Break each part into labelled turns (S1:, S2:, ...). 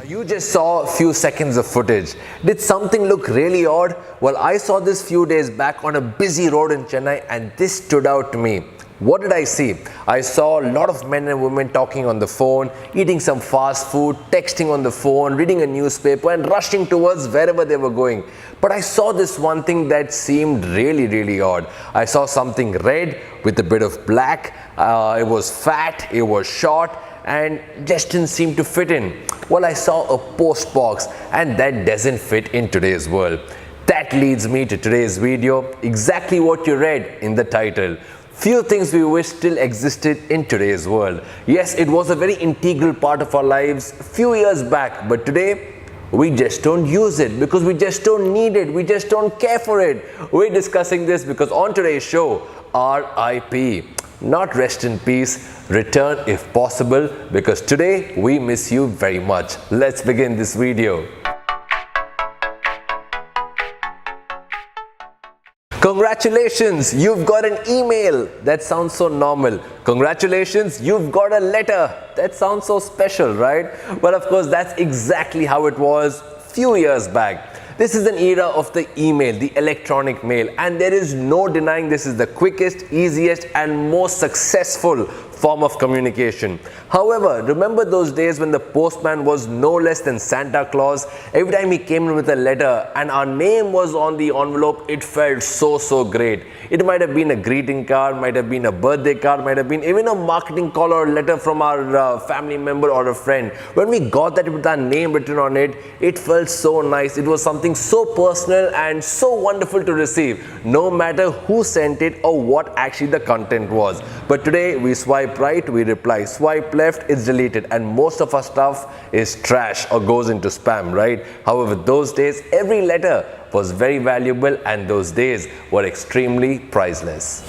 S1: You just saw a few seconds of footage. Did something look really odd? Well, I saw this few days back on a busy road in Chennai and this stood out to me. What did I see? I saw a lot of men and women talking on the phone, eating some fast food, texting on the phone, reading a newspaper and rushing towards wherever they were going. But I saw this one thing that seemed really odd. I saw something red with a bit of black. It was fat, it was short, and just didn't seem to fit in. Well, I saw a post box and that doesn't fit in today's world. That leads me to today's video, exactly what you read in the title. Few things we wish still existed in today's world. Yes, it was a very integral part of our lives a few years back, but today we just don't use it because we just don't need it, we just don't care for it. We're discussing this because on today's show, RIP. Not rest in peace, return if possible, because today we miss you very much. Let's begin this video. Congratulations, you've got an email. That sounds so normal. Congratulations, you've got a letter. That sounds so special, right? Well, of course, that's exactly how it was a few years back. This is an era of the email, the electronic mail, and there is no denying this is the quickest, easiest and most successful form of communication. However, remember those days when the postman was no less than Santa Claus? Every time he came in with a letter and our name was on the envelope, it felt so great. It might have been a greeting card, might have been a birthday card, might have been even a marketing call or a letter from our family member or a friend. When we got that with our name written on it, it felt so nice. It was something so personal and so wonderful to receive, no matter who sent it or what actually the content was. But today we swipe right, we reply. Swipe left, it's deleted, and most of our stuff is trash or goes into spam, right? However, those days every letter was very valuable and those days were extremely priceless.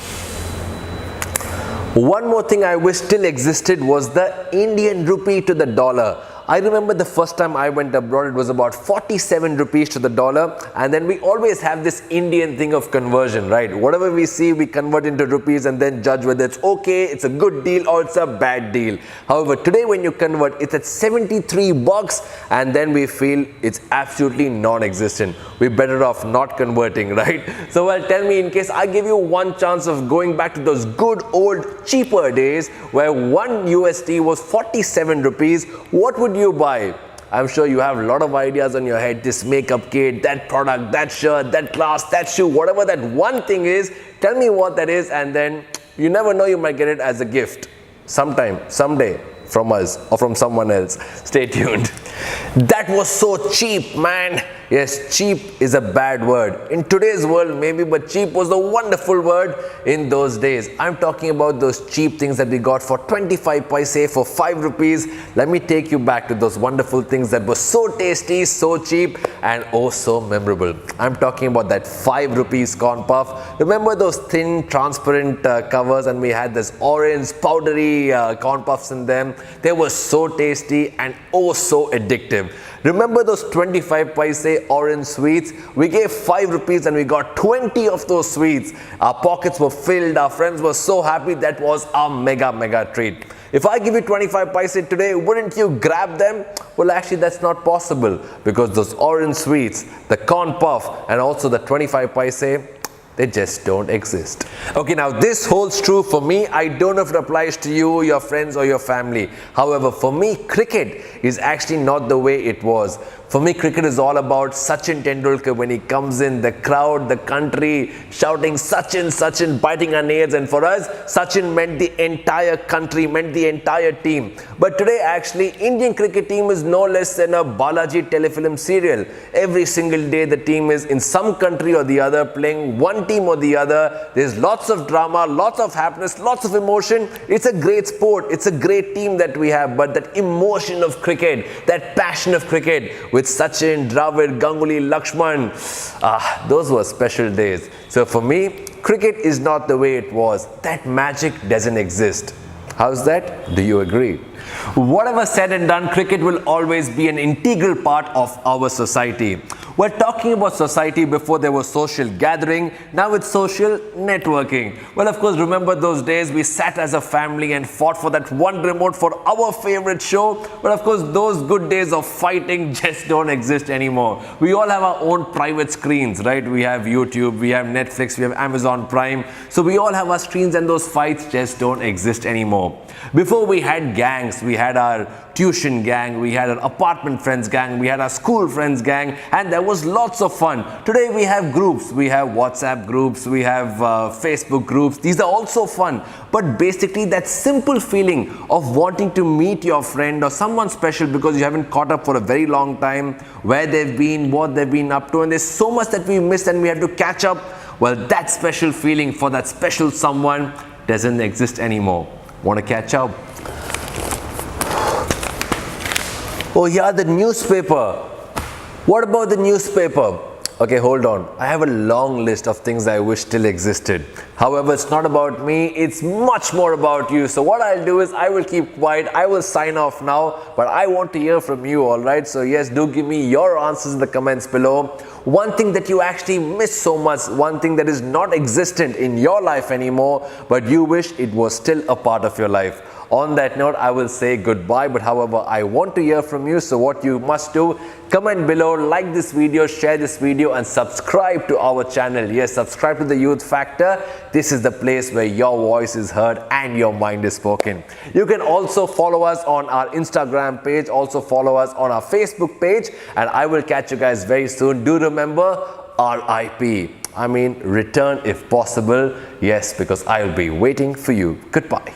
S1: One more thing I wish still existed was the Indian rupee to the dollar. I remember the first time I went abroad, it was about 47 rupees to the dollar, and then we always have this Indian thing of conversion, right? Whatever we see, we convert into rupees and then judge whether it's okay, it's a good deal or it's a bad deal. However, today when you convert, it's at 73 bucks and then we feel it's absolutely non-existent. We're better off not converting, right? So well, tell me, in case I give you one chance of going back to those good old cheaper days where 1 USD was 47 rupees, what would you buy? I'm sure you have a lot of ideas on your head. This makeup kit, that product, that shirt, that glass, that shoe, whatever that one thing is, tell me what that is, and then you never know, you might get it as a gift sometime, someday, from us or from someone else. Stay tuned. That was so cheap, man. Yes, cheap is a bad word in today's world maybe, but cheap was a wonderful word in those days. I'm talking about those cheap things that we got for 25 paise, for 5 rupees. Let me take you back to those wonderful things that were so tasty, so cheap and oh so memorable. I'm talking about that 5 rupees corn puff. Remember those thin transparent covers, and we had this orange powdery corn puffs in them. They were so tasty and oh so addictive. Remember those 25 paise orange sweets? We gave 5 rupees and we got 20 of those sweets. Our pockets were filled, our friends were so happy. That was our mega treat. If I give you 25 paise today, wouldn't you grab them? Well, actually that's not possible because those orange sweets, the corn puff and also the 25 paise, they just don't exist. Okay, now this holds true for me. I don't know if it applies to you, your friends or your family. However, for me, cricket is actually not the way it was. For me, cricket is all about Sachin Tendulkar. When he comes in, the crowd, the country shouting Sachin, Sachin, biting our nails. And for us, Sachin meant the entire country, meant the entire team. But today, actually, Indian cricket team is no less than a Balaji telefilm serial. Every single day, the team is in some country or the other, playing one team or the other. There's lots of drama, lots of happiness, lots of emotion. It's a great sport. It's a great team that we have. But that emotion of cricket, that passion of cricket, with Sachin, Dravid, Ganguly, Lakshman, those were special days. So for me, cricket is not the way it was. That magic doesn't exist. How's that? Do you agree? Whatever said and done, cricket will always be an integral part of our society. We're talking about society before there was social gathering, now it's social networking. Well, of course, remember those days we sat as a family and fought for that one remote for our favorite show. But of course, those good days of fighting just don't exist anymore. We all have our own private screens, right? We have YouTube, we have Netflix, we have Amazon Prime. So we all have our screens and those fights just don't exist anymore. Before we had gangs, we had our tuition gang, we had our apartment friends gang, we had our school friends gang, and there was lots of fun. Today we have groups, we have WhatsApp groups, we have Facebook groups. These are also fun, but basically that simple feeling of wanting to meet your friend or someone special because you haven't caught up for a very long time, where they've been, what they've been up to, and there's so much that we missed and we have to catch up. Well, that special feeling for that special someone doesn't exist anymore. Want to catch up? Oh yeah, the newspaper. What about the newspaper? Okay, hold on. I have a long list of things I wish still existed. However, it's not about me, it's much more about you. So what I'll do is I will keep quiet. I will sign off now, but I want to hear from you, all right? So yes, do give me your answers in the comments below. One thing that you actually miss so much, one thing that is not existent in your life anymore, but you wish it was still a part of your life. On that note, I will say goodbye, but however, I want to hear from you. So what you must do, comment below, like this video, share this video, and subscribe to our channel. Yes, subscribe to the Youth Factor. This is the place where your voice is heard and your mind is spoken. You can also follow us on our Instagram page, also follow us on our Facebook page, and I will catch you guys very soon. Do remember, RIP. I mean, return if possible. Yes, because I'll be waiting for you. Goodbye.